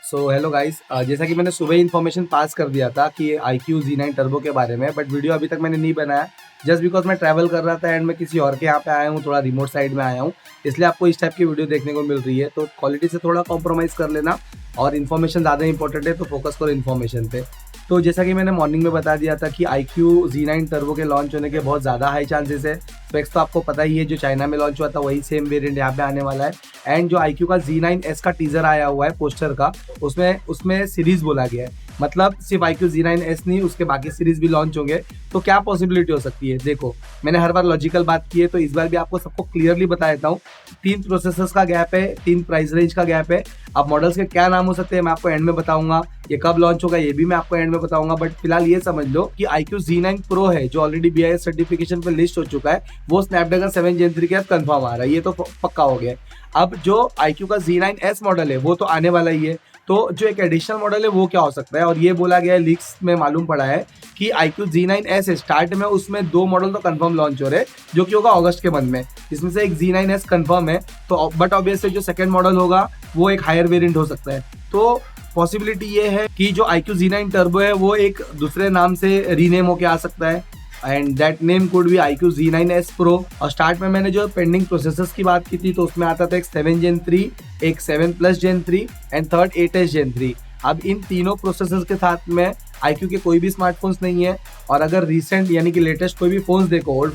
So hello guys, जैसा कि मैंने सुबह इन्फॉर्मेशन पास कर दिया था कि iQOO Z9 टर्बो के बारे में, बट वीडियो अभी तक मैंने नहीं बनाया जस्ट बिकॉज मैं ट्रैवल कर रहा था एंड मैं किसी और के यहाँ पे आया हूँ, थोड़ा रिमोट साइड में आया हूँ, इसलिए आपको इस टाइप की वीडियो देखने को मिल रही है। तो क्वालिटी से थोड़ा कॉम्प्रोमाइज़ कर लेना और इन्फॉर्मेशन ज़्यादा इंपॉर्टेंट है तो फोकस करो इन्फॉर्मेशन पे। तो जैसा कि मैंने मॉर्निंग में बता दिया था कि iQOO Z9 टर्बो के लॉन्च होने के बहुत ज़्यादा हाई चांसेस है। स्पेक्स तो आपको पता ही है, जो चाइना में लॉन्च हुआ था वही सेम वेरिएंट यहाँ पे आने वाला है। एंड जो iQOO का Z9S का टीजर आया हुआ है पोस्टर का, उसमें सीरीज बोला गया है, मतलब सिर्फ iQOO Z9S नहीं, उसके बाकी सीरीज भी लॉन्च होंगे। तो क्या पॉसिबिलिटी हो सकती है, देखो मैंने हर बार लॉजिकल बात की है तो इस बार भी आपको सबको क्लियरली बता देता हूँ। 3 प्रोसेसर्स का गैप है, 3 प्राइस रेंज का गैप है। अब मॉडल्स के क्या नाम हो सकते हैं मैं आपको एंड में बताऊंगा, ये कब लॉन्च होगा ये भी मैं आपको एंड में बताऊंगा। बट फिलहाल ये समझ लो कि iQOO Z9 Pro है जो ऑलरेडी BIS सर्टिफिकेशन पे लिस्ट हो चुका है, वो स्नैपड्रैगन 7 Gen 3 के साथ कंफर्म आ रहा है, ये तो पक्का हो गया। अब जो iQOO का Z9S मॉडल है वो तो आने वाला ही है, तो जो एक एडिशनल मॉडल है वो क्या हो सकता है। और ये बोला गया है, लीक्स में मालूम पड़ा है कि iQOO Z9S स्टार्ट में उसमें 2 मॉडल तो कंफर्म लॉन्च हो रहे हैं जो कि होगा अगस्त के मंथ में, इसमें से एक Z9S कंफर्म है। तो बट ऑब्वियसली जो सेकंड मॉडल होगा वो एक हायर वेरिएंट हो सकता है। तो पॉसिबिलिटी ये है कि जो iQOO Z9 टर्बो है वो एक दूसरे नाम से रीनेम होके आ सकता है and that name could be iQOO Z9S Pro। और स्टार्ट में मैंने जो पेंडिंग प्रोसेसर्स की बात की थी तो उसमें आता था एक 7 Gen 3, एक 7+ Gen 3 and third 8S Gen 3। अब इन तीनों प्रोसेसर्स के साथ में iQOO के कोई भी स्मार्टफोन्स नहीं है। और अगर रिसेंट यानी कि लेटेस्ट कोई भी फोन्स देखो, ओल्ड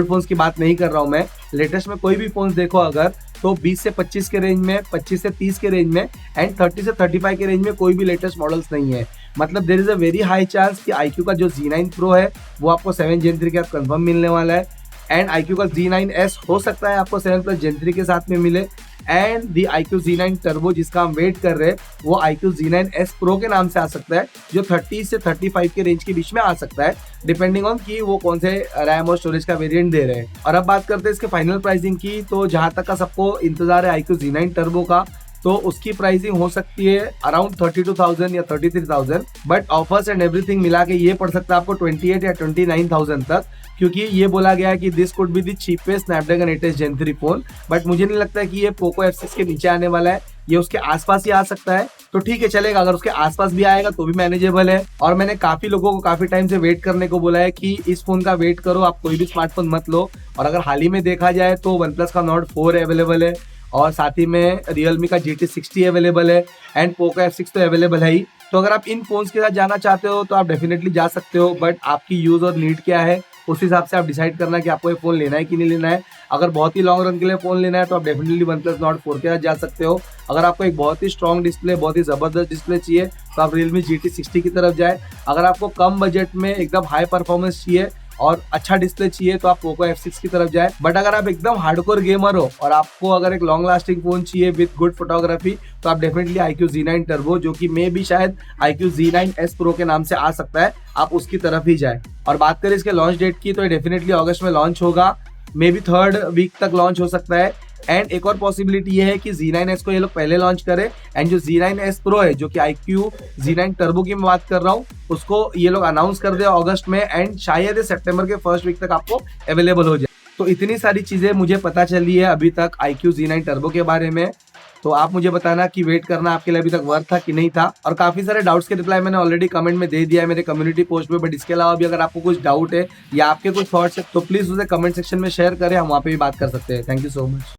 फोन्स की बात नहीं कर रहा हूँ मैं, लेटेस्ट में कोई भी फोन्स देखो अगर, तो 20 से 25 के रेंज में, 25 से 30 के रेंज में एंड 30 से 35 के रेंज में कोई भी लेटेस्ट मॉडल्स नहीं है। मतलब there is a very high chance कि iQOO का जो Z9 Pro है वो आपको 7 Gen 3 के साथ कंफर्म मिलने वाला है एंड iQOO का Z9S हो सकता है आपको 7+ Gen 3 के साथ में मिले and the iQOO Z9 turbo जिसका हम वेट कर रहे हैं वो iQOO Z9S Pro के नाम से आ सकता है, जो 30 से 35 के रेंज के बीच में आ सकता है डिपेंडिंग ऑन कि वो कौन से रैम और स्टोरेज का वेरिएंट दे रहे हैं। और अब बात करते हैं इसके फाइनल प्राइसिंग की, तो जहां तक का सबको इंतजार है iQOO Z9 टर्बो का, तो उसकी प्राइसिंग हो सकती है अराउंड 32,000 या 33,000, बट ऑफर्स एंड एवरीथिंग मिला के ये पड़ सकता है आपको 28 या 29,000 तक, क्योंकि ये बोला गया है कि this could be the cheapest Snapdragon 8S Gen 3 phone. But मुझे नहीं लगता है कि ये पोको F6 के नीचे आने वाला है, ये उसके आसपास ही आ सकता है। तो ठीक है चलेगा, अगर उसके आसपास भी आएगा तो भी मैनेजेबल है। और मैंने काफी लोगों को काफी टाइम से वेट करने को बोला है कि इस फोन का वेट करो, आप कोई भी स्मार्टफोन मत लो। और अगर हाल ही में देखा जाए तो OnePlus का Nord 4 अवेलेबल है और साथ ही में Realme का GT60 अवेलेबल है एंड पोको F6 तो अवेलेबल है ही। तो अगर आप इन फोन्स के साथ जाना चाहते हो तो आप डेफिनेटली जा सकते हो, बट आपकी यूज और नीड क्या है उस हिसाब से आप डिसाइड करना कि आपको ये फोन लेना है कि नहीं लेना है। अगर बहुत ही लॉन्ग रन के लिए फोन लेना है तो आप डेफिनेटली OnePlus Nord 4 के साथ जा सकते हो। अगर आपको एक बहुत ही स्ट्रॉन्ग डिस्प्ले, बहुत ही जबरदस्त डिस्प्ले चाहिए तो आप Realme GT60 की तरफ जाए। अगर आपको कम बजट में एकदम हाई परफॉर्मेंस चाहिए और अच्छा डिस्प्ले चाहिए तो आप पोको F6 की तरफ जाए। बट अगर आप एकदम हार्डकोर गेमर हो और आपको अगर एक लॉन्ग लास्टिंग फोन चाहिए विद गुड फोटोग्राफी तो आप डेफिनेटली iQOO Z9 टर्बो, जो कि मे भी शायद iQOO Z9S Pro के नाम से आ सकता है, आप उसकी तरफ ही जाए। और बात करें इसके लॉन्च डेट की तो ये डेफिनेटली अगस्त में लॉन्च होगा, मे बी 3rd वीक तक लॉन्च हो सकता है। एंड एक और पॉसिबिलिटी ये है कि Z9S को ये लोग पहले लॉन्च करें एंड जो Z9S Pro है, जो कि iQOO Z9 टर्बो की मैं बात कर रहा हूँ, उसको ये लोग अनाउंस कर दे अगस्त में एंड शायद सितंबर के फर्स्ट वीक तक आपको अवेलेबल हो जाए। तो इतनी सारी चीजें मुझे पता चली है अभी तक iQOO Z9 टर्बो के बारे में। तो आप मुझे बताना कि वेट करना आपके लिए अभी तक वर्थ था कि नहीं था। और काफी सारे डाउट्स के रिप्लाई मैंने ऑलरेडी कमेंट में दे दिया है मेरे कम्युनिटी पोस्ट पे, बट इसके अलावा भी अगर आपको कुछ डाउट है या आपके कुछ थॉट्स है तो प्लीज उसे कमेंट सेक्शन में शेयर करें, हम वहाँ पे भी बात कर सकते हैं। Thank you so much.